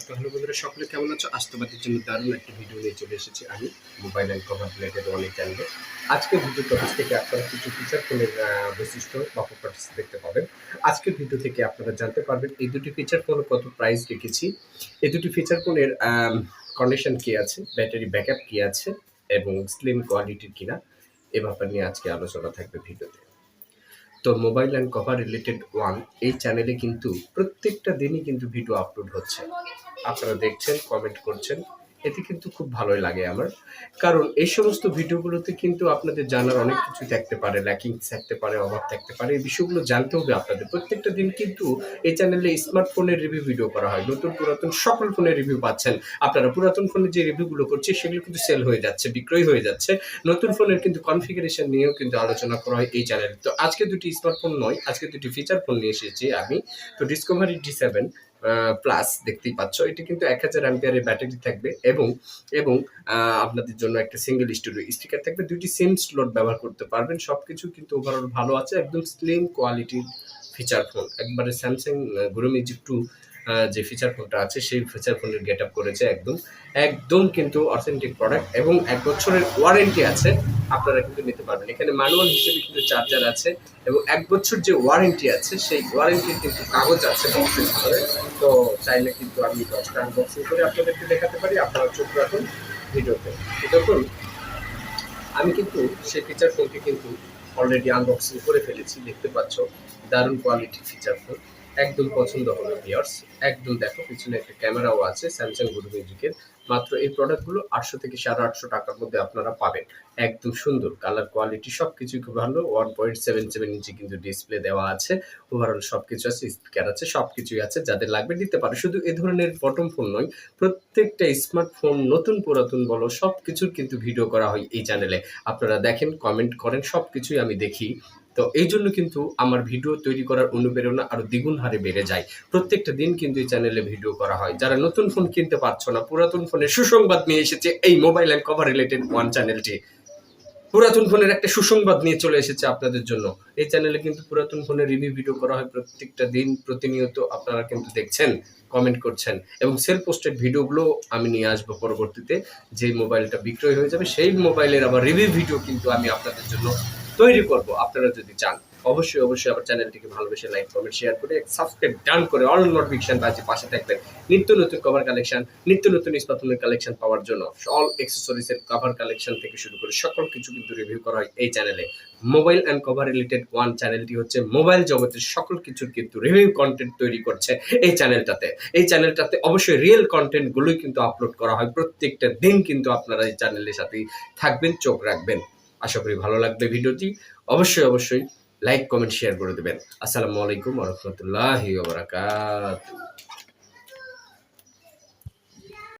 তো হ্যালো বন্ধুরা, সকলে কেমন আছো? আজ তোমাদের জন্য দারুণ একটা ভিডিও নিয়ে চলে এসেছি আমি, মোবাইল অ্যান্ড কভার রিলেটেড অনেক চ্যানেলে। আজকের ভিডিও টপিক থেকে আপনারা কিছু ফিচার ফোনের বৈশিষ্ট্য বা প্রপার্টিস দেখতে পাবেন। আজকের ভিডিও থেকে আপনারা জানতে পারবেন এই দুটি ফিচার ফোনে কত প্রাইস রেখেছি, এই দুটি ফিচার ফোনের কন্ডিশন কী আছে, ব্যাটারি ব্যাকআপ কী আছে এবং স্লিম কোয়ালিটির কিনা, এ ব্যাপার নিয়ে আজকে আলোচনা থাকবে ভিডিওতে। তো mobile and cover related one এই চ্যানেলে কিন্তু প্রত্যেকটা দিনই কিন্তু ভিডিও আপলোড হচ্ছে। আপনারা দেখছেন, কমেন্ট করছেন, এতে কিন্তু খুব ভালোই লাগে আমার। কারণ এই সমস্ত ভিডিওগুলোতে কিন্তু আপনাদের জানার অনেক কিছু থাকতে পারে, ল্যাকিংস থাকতে পারে, অভাব থাকতে পারে। এই বিষয়গুলো জানতে হবে আপনাদের। প্রত্যেকটা দিন কিন্তু এই চ্যানেলে স্মার্টফোনের রিভিউ ভিডিও করা হয়। নতুন পুরাতন সকল ফোনের রিভিউ পাচ্ছেন আপনারা। পুরাতন ফোনের যে রিভিউগুলো করছে সেগুলো কিন্তু সেল হয়ে যাচ্ছে, বিক্রয় হয়ে যাচ্ছে। নতুন ফোনের কিন্তু কনফিগারেশন নিয়েও কিন্তু আলোচনা করা হয় এই চ্যানেলে। তো আজকে দুটি স্মার্টফোন নয়, আজকে দুটি ফিচার ফোন নিয়ে এসেছি আমি। তো ডিসকভারি D7 প্লাস দেখতেই পাচ্ছ, এটি কিন্তু 1000 অ্যাম্পিয়ারের ব্যাটারি থাকবে এবং এবং আপনাদের জন্য একটা সিঙ্গেল স্টোরেজ স্পিকার থাকবে। দুইটি সিম স্লট ব্যবহার করতে পারবেন। সবকিছু কিন্তু ওভারঅল ভালো আছে, একদম স্লিম কোয়ালিটির ফিচার ফোন। একবারে স্যামসাং গুরু মিউজিক 2 যে ফিচার ফোনটা আছে সেই ফিচার ফোনের গেট আপ করেছে একদম একদম কিন্তু অথেন্টিক প্রোডাক্ট এবং 1 বছরের ওয়ারেন্টি আছে। আপনারা কিন্তু নিতে পারবেন। এখানে ম্যানুয়াল হিসেবে কিন্তু চার্জার আছে এবং 1 বছর যে ওয়ারেন্টি আছে সেই ওয়ারেন্টির কিন্তু কাগজ আছে বক্সের ভিতরে। তো চাইলে কিন্তু আমি 10টা আনবক্সিং করে আপনাদেরকে দেখাতে পারি। আপনারা চোখ রাখুন ভিডিওতে। দেখুন, আমি কিন্তু সেই ফিচার ফোনটি কিন্তু অলরেডি আনবক্সিং করে ফেলেছি। দেখতে পাচ্ছ দারুণ কোয়ালিটির ফিচার ফোন, একদম পছন্দ হবে ভিউয়ার্স। একদম দেখো, পিছনে একটা ক্যামেরাও আছে স্যামসাং গুরু মিউজিকের। মাত্র এই প্রোডাক্টগুলো 800 থেকে 850 টাকার মধ্যে আপনারা পাবেন। একদম সুন্দর কালার কোয়ালিটি, সবকিছু খুব ভালো। 1.77 ইঞ্চি কিন্তু ডিসপ্লে দেওয়া আছে। ওভারঅল সবকিছু আছে, স্পিকার আছে, সবকিছুই আছে। যাদের লাগবে নিতে পারে। শুধু এ ধরনের বটম ফোন নয়, প্রত্যেকটা স্মার্টফোন নতুন পুরাতন বলো সবকিছুর কিন্তু ভিডিও করা হয় এই চ্যানেলে। আপনারা দেখেন, কমেন্ট করেন, সবকিছুই আমি দেখি। তো এই জন্য কিন্তু আমার ভিডিও তৈরি করার অনুপ্রেরণা আরো দ্বিগুণ হারে বেড়ে যায়। প্রত্যেকটা দিন কিন্তু এই চ্যানেলে ভিডিও করা হয়। যারা নতুন ফোন কিনতে পারছো না, পুরাতন ফোনের সুসংবাদ নিয়ে এসেছে এই mobile and cover related one চ্যানেলটি। পুরাতন ফোনের একটা সুসংবাদ নিয়ে চলে এসেছে আপনাদের জন্য। এই চ্যানেলে কিন্তু পুরাতন ফোনের রিভিউ ভিডিও করা হয় প্রত্যেকটা দিন, প্রতিনিয়ত। আপনারা কিন্তু দেখছেন, কমেন্ট করছেন এবং সেলফ পোস্টেড ভিডিওগুলো আমি নিয়ে আসবো পরবর্তীতে। যেই মোবাইলটা বিক্রয় হয়ে যাবে সেই মোবাইলের আবার রিভিউ ভিডিও কিন্তু আমি আপনাদের জন্য তৈরি করব। আপনারা যদি চান অবশ্যই অবশ্যই আমার চ্যানেলটিকে ভালোবেসে লাইক, কমেন্ট, শেয়ার করে সাবস্ক্রাইব ডান করে অল নোটিফিকেশন বাজে পাশে থাকবেন। নিত্য নতুন কভার কালেকশন, নিত্য নতুন স্মার্টফোনের কালেকশন পাওয়ার জন্য অল এক্সেসরিজের কভার কালেকশন থেকে শুরু করে সকল কিছু কিন্তু রিভিউ করা হয় এই চ্যানেলে। Mobile and cover related one চ্যানেলটি হচ্ছে মোবাইল জগতের সকল কিছুর কিন্তু রিভিউ কন্টেন্ট তৈরি করছে এই চ্যানেলটাতে। এই চ্যানেলটাতে অবশ্যই রিয়েল কন্টেন্ট গুলোই কিন্তু আপলোড করা হয় প্রত্যেকটা দিন। কিন্তু আপনারা এই চ্যানেলের সাথেই থাকবেন, চোখ রাখবেন। আশা করি ভালো লাগবে ভিডিওটি। অবশ্যই অবশ্যই লাইক, কমেন্ট, শেয়ার করে দেবেন। আসসালামু আলাইকুম ওয়া রাহমাতুল্লাহি ওয়া বারাকাতুহু।